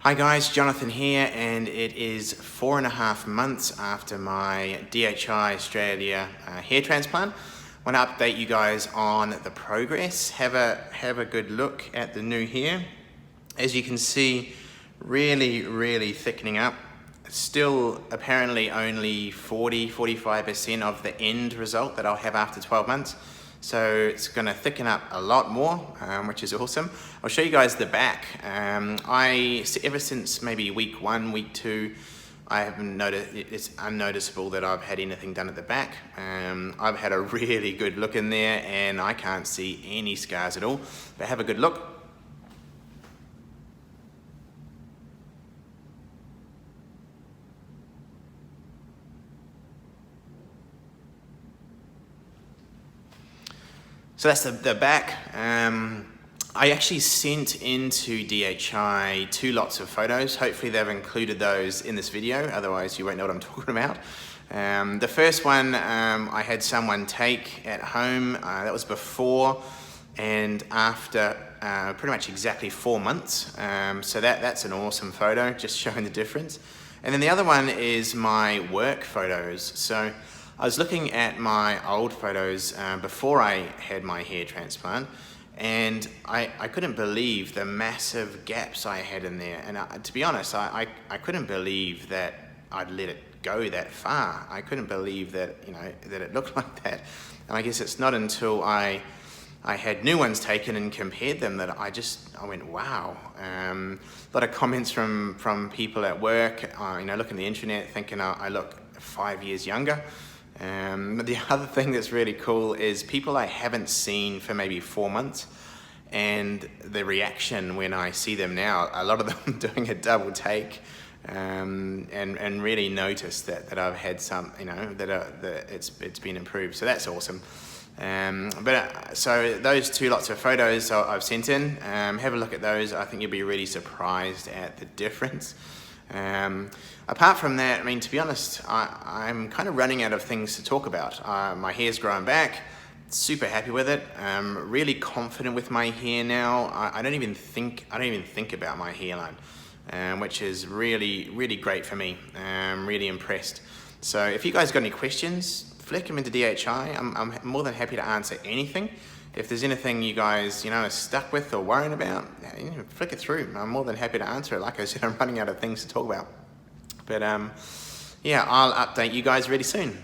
Hi guys, Jonathan here, and it is 4.5 months after my DHI Australia hair transplant. I want to update you guys on the progress. Have a good look at the new hair. As you can see, really thickening up. Still apparently only 40-45% of the end result that I'll have after 12 months. So it's going to thicken up a lot more, which is awesome. I'll show you guys the back. Ever since maybe week 1, week 2, I haven't noticed, it's unnoticeable that I've had anything done at the back. I've had a really good look in there and I can't see any scars at all, but have a good look. So that's the back. I actually sent into DHI 2 lots of photos. Hopefully they've included those in this video, otherwise you won't know what I'm talking about. The first one I had someone take at home. That was before and after pretty much exactly 4 months. So that's an awesome photo, just showing the difference. And then the other one is my work photos. So I was looking at my old photos before I had my hair transplant, and I couldn't believe the massive gaps I had in there. And to be honest, I couldn't believe that I'd let it go that far. I couldn't believe that, that it looked like that. And I guess it's not until I had new ones taken and compared them that I went, wow. A lot of comments from people at work, looking at the internet thinking I look 5 years younger. But the other thing that's really cool is people I haven't seen for maybe 4 months, and the reaction when I see them now, a lot of them doing a double take, and really notice that I've had some, that it's been improved. So that's awesome. So those 2 lots of photos I've sent in, have a look at those. I think you'll be really surprised at the difference. Apart from that, to be honest, I'm kind of running out of things to talk about. My hair's growing back, super happy with it. Really confident with my hair now. I don't even think about my hairline, which is really great for me. I'm really impressed. So if you guys got any questions, flick them into DHI. I'm more than happy to answer anything. If there's anything you guys, are stuck with or worrying about, flick it through. I'm more than happy to answer it. Like I said, I'm running out of things to talk about. But yeah, I'll update you guys really soon.